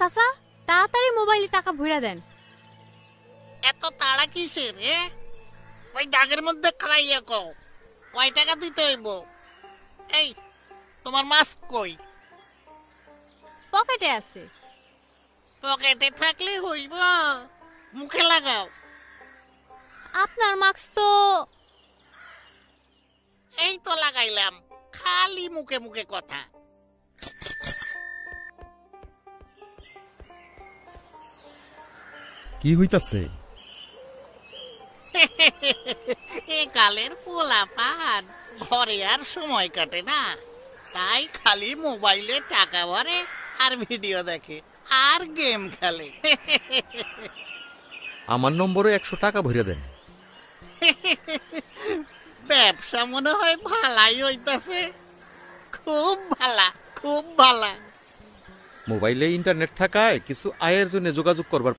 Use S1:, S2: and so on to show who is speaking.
S1: চাচা তাড়াতাড়ি মোবাইলে টাকা ভইরা দেন।
S2: এত তাড়া কিসের রে? ওই দাগের মধ্যে খাইয়া কও কয় টাকা দিতে হইব। এই তোমার মাস্ক কই?
S1: পকেটে আছে।
S2: পকেটে থাকলে হইব, মুখে লাগাও।
S1: আপনার মাস্ক তো
S2: এই তো লাগাইলাম, খালি মুখে মুখে কথা।
S3: কি হইতাছে?
S2: এ কালের পোলাপান ঘরে আর সময় কাটে না, তাই খালি মোবাইলে টাকা ভরে আর ভিডিও দেখে আর গেম খেলে।
S3: আমার নম্বরে 100 টাকা ভরিয়া দেন।
S2: ব্যবসা মনে হয় ভালাই হইতাছে, খুব ভালা, খুব ভালা।
S3: মোবাইলে ইন্টারনেট থাকায় কিছু আয়ের জন্য যোগাযোগ করবার